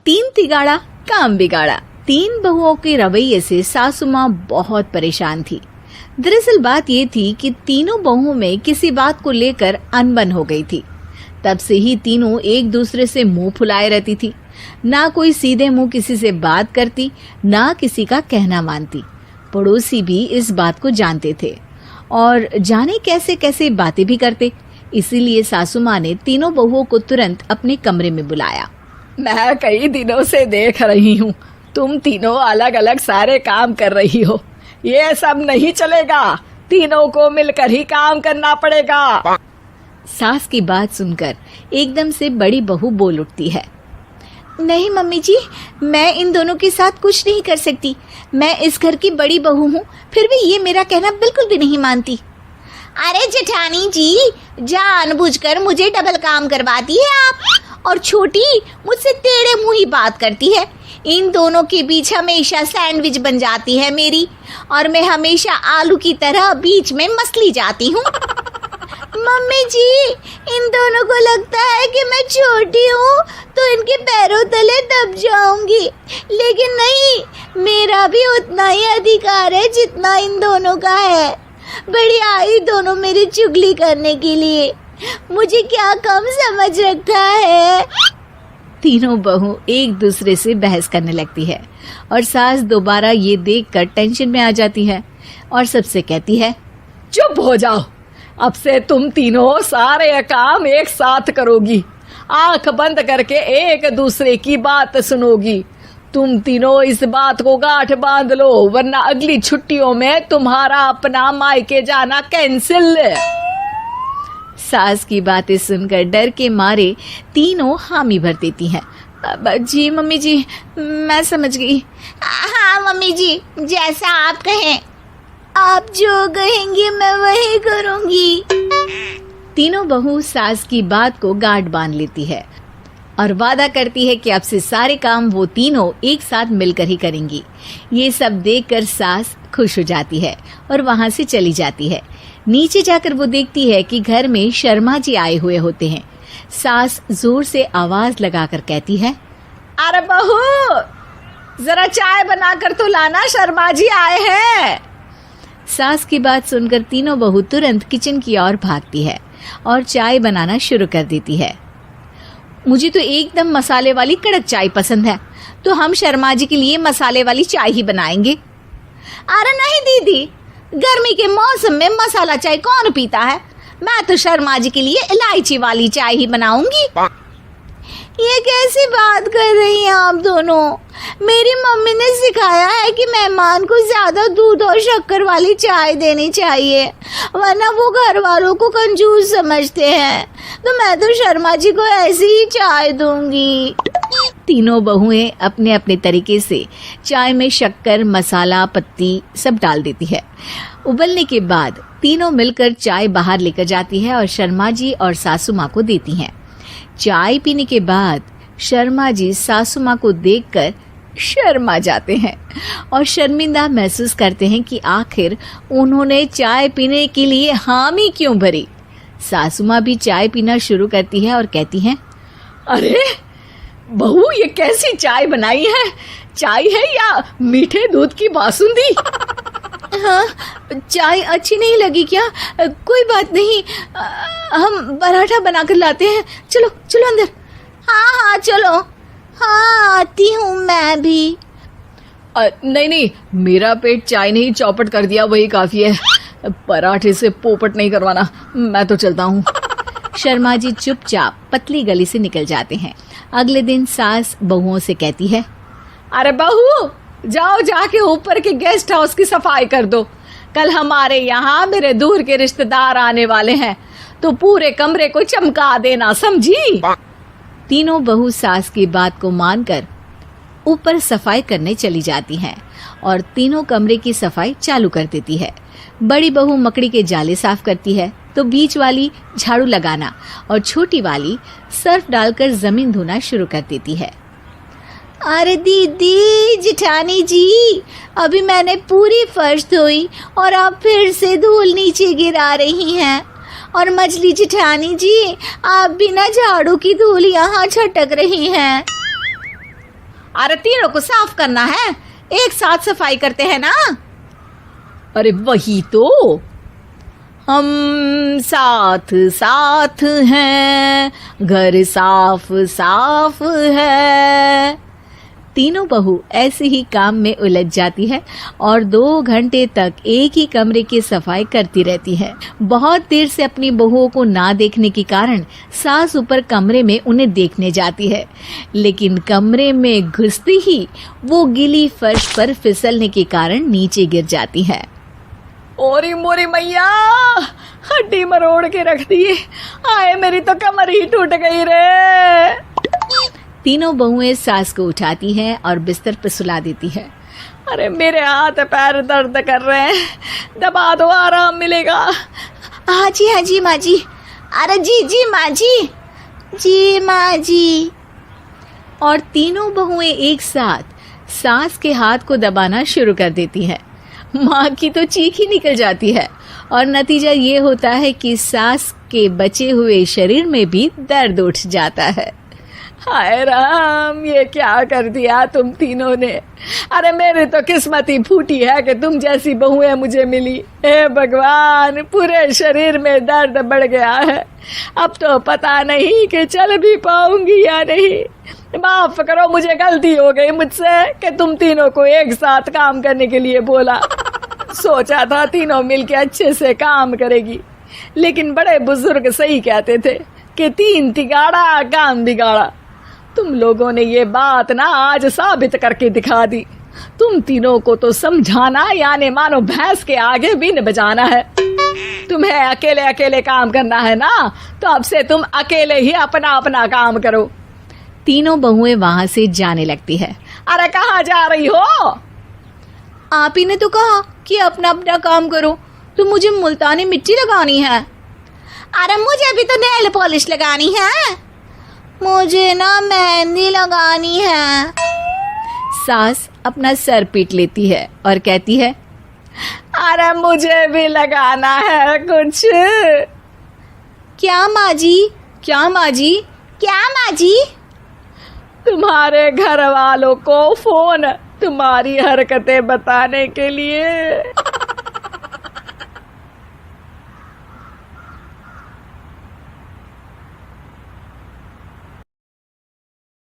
तीन तिगाड़ा काम बिगाड़ा। तीन बहुओं के रवैये से सासू माँ बहुत परेशान थी। दरअसल बात ये थी कि तीनों बहुओं में किसी बात को लेकर अनबन हो गई थी। तब से ही तीनों एक दूसरे से मुंह फुलाए रहती थी। ना कोई सीधे मुंह किसी से बात करती, ना किसी का कहना मानती। पड़ोसी भी इस बात को जानते थे और जाने कैसे कैसे बातें भी करते। इसीलिए सासू माँ ने तीनों बहुओं को तुरंत अपने कमरे में बुलाया। मैं कई दिनों से देख रही हूँ, तुम तीनों अलग अलग सारे काम कर रही हो। ये सब नहीं चलेगा, तीनों को मिलकर ही काम करना पड़ेगा। सास की बात सुनकर एकदम से बड़ी बहू बोल उठती है। नहीं मम्मी जी, मैं इन दोनों के साथ कुछ नहीं कर सकती। मैं इस घर की बड़ी बहू हूँ, फिर भी ये मेरा कहना बिल्कुल भी नहीं मानती। अरे जेठानी जी, जानबूझकर मुझे डबल काम करवाती है आप, और छोटी मुझसे टेढ़े मुंह ही बात करती है। इन दोनों के बीच हमेशा सैंडविच बन जाती है मेरी, और मैं हमेशा आलू की तरह बीच में मसली जाती हूँ। मम्मी जी, इन दोनों को लगता है कि मैं छोटी हूँ तो इनके पैरों तले दब जाऊंगी, लेकिन नहीं, मेरा भी उतना ही अधिकार है जितना इन दोनों का है। बड़ी आई दोनों मेरी चुगली करने के लिए, मुझे क्या कम समझ रखा है। तीनों बहू एक दूसरे से बहस करने लगती है और सास दोबारा ये देखकर टेंशन में आ जाती है और सबसे कहती है, चुप हो जाओ, अब से तुम तीनों सारे काम एक साथ करोगी, आंख बंद करके एक दूसरे की बात सुनोगी। तुम तीनों इस बात को गांठ बांध लो, वरना अगली छुट्टियों में तुम्हारा अपना मायके जाना कैंसिल। सास की बातें सुनकर डर के मारे तीनों हामी भर देती हैं। जी मम्मी जी, मैं समझ गई। हाँ मम्मी जी, जैसा आप कहें, आप जो कहेंगी मैं वही करूंगी। तीनों बहू सास की बात को गांठ बांध लेती है और वादा करती है कि अब से सारे काम वो तीनों एक साथ मिलकर ही करेंगी। ये सब देखकर सास खुश हो जाती है और वहां से चली जाती है। नीचे जाकर वो देखती है कि घर में शर्मा जी आए हुए होते हैं। सास जोर से आवाज लगाकर कहती है, अरे बहू, जरा चाय बनाकर तो लाना, शर्मा जी आए हैं। सास की बात सुनकर तीनों बहू तुरंत किचन की ओर भागती है और चाय बनाना शुरू कर देती है। मुझे तो एकदम मसाले वाली कड़क चाय पसंद है, तो हम शर्मा जी के लिए मसाले वाली चाय ही बनाएंगे। अरे नहीं दीदी, गर्मी के मौसम में मसाला चाय कौन पीता है? मैं तो शर्मा जी के लिए इलायची वाली चाय ही बनाऊंगी। ये कैसी बात कर रही हैं आप दोनों? मेरी मम्मी ने सिखाया है कि मेहमान को ज्यादा दूध और शक्कर वाली चाय देनी चाहिए, वरना वो घर वालों को कंजूस समझते हैं। तो मैं तो शर्मा जी को ऐसी ही चाय दूंगी। तीनों बहुएं अपने अपने तरीके से चाय में शक्कर, मसाला, पत्ती सब डाल देती है। उबलने के बाद तीनों मिलकर चाय बाहर लेकर जाती है और शर्मा जी और सासू माँ को देती हैं। चाय पीने के बाद शर्मा जी सासू माँ को देखकर शर्मा जाते हैं और शर्मिंदा महसूस करते हैं कि आखिर उन्होंने चाय पीने के लिए हामी क्यों भरी। सासू माँ भी चाय पीना शुरू करती है और कहती हैं, अरे बहू, ये कैसी चाय बनाई है? चाय है या मीठे दूध की बासुंदी? हाँ, चाय अच्छी नहीं लगी क्या? कोई बात नहीं, हम पराठा बनाकर लाते हैं। चलो चलो अंदर। हाँ चलो। हाँ, आती हूँ मैं भी। नहीं, मेरा पेट चाय ने ही चौपट कर दिया, वही काफी है। पराठे से पोपट नहीं करवाना, मैं तो चलता हूँ। शर्मा जी चुपचाप पतली गली से निकल जाते हैं। अगले दिन सास बहुओं से कहती है, अरे बहू, जाओ जाके ऊपर के गेस्ट हाउस की सफाई कर दो। कल हमारे यहाँ मेरे दूर के रिश्तेदार आने वाले हैं, तो पूरे कमरे को चमका देना, समझी? तीनों बहू सास की बात को मानकर ऊपर सफाई करने चली जाती हैं और तीनों कमरे की सफाई चालू कर देती है। बड़ी बहू मकड़ी के जाले साफ करती है, तो बीच वाली झाड़ू लगाना और छोटी वाली सर्फ डालकर जमीन धोना शुरू कर देती है। अरे दीदी, जेठानी जी, अभी मैंने पूरी फर्श धोई और आप फिर से धूल नीचे गिरा रही हैं। और मछली जेठानी जी, आप बिना झाड़ू की धूल यहाँ छटक रही हैं। अरे तीनों को साफ करना है, एक साथ सफाई करते हैं ना। अरे वही तो, हम साथ साथ हैं, घर साफ साफ है। तीनों बहू ऐसे ही काम में उलझ जाती है और 2 घंटे तक एक ही कमरे की सफाई करती रहती है। बहुत देर से अपनी बहुओं को ना देखने के कारण सास ऊपर कमरे में उन्हें देखने जाती है, लेकिन कमरे में घुसती ही वो गीली फर्श पर फिसलने के कारण नीचे गिर जाती है। ओरी मोरी मैया, हड्डी मरोड़ के रख दी। आए मेरी तो कमर ही टूट गई रे। तीनों बहुएं सास को उठाती हैं और बिस्तर पर सुला देती है। अरे मेरे हाथ पैर दर्द कर रहे हैं, दबा दो आराम मिलेगा। हाँ जी माँ जी। अरे जी माँ जी माँ जी। और तीनों बहुएं एक साथ सास के हाथ को दबाना शुरू कर देती है। माँ की तो चीख ही निकल जाती है और नतीजा ये होता है कि सास के बचे हुए शरीर में भी दर्द उठ जाता है। हाय राम, ये क्या कर दिया तुम तीनों ने। अरे मेरी तो किस्मत ही फूटी है कि तुम जैसी बहुएं मुझे मिली। हे भगवान, पूरे शरीर में दर्द बढ़ गया है। अब तो पता नहीं कि चल भी पाऊंगी या नहीं। माफ करो, मुझे गलती हो गई मुझसे कि तुम तीनों को एक साथ काम करने के लिए बोला। सोचा था तीनों मिलके अच्छे से काम करेगी, लेकिन बड़े बुजुर्ग सही कहते थे कि 3 तिगाड़ा काम बिगाड़ा। तुम लोगों ने ये बात ना आज साबित करके दिखा दी। तुम तीनों को तो समझाना यानी मानो भैंस के आगे बीन बजाना है। तुम्हें अकेले अकेले काम करना है ना, तो अब से तुम अकेले ही अपना अपना काम करो। तीनों बहुएं वहां से जाने लगती है। अरे कहाँ जा रही हो? आप ही ने तो कहा कि अपना अपना काम तो मुझे मुल्तानी मिट्टी लगानी है। अरे मुझे भी तो नेल पॉलिश लगानी है, मुझे ना मेहंदी लगानी है। सास अपना सर पीट लेती है और कहती है, अरे मुझे भी लगाना है कुछ। क्या माँ जी? क्या माँ जी? क्या माँ जी? तुम्हारे घर वालों को फोन तुम्हारी हरकतें बताने के लिए।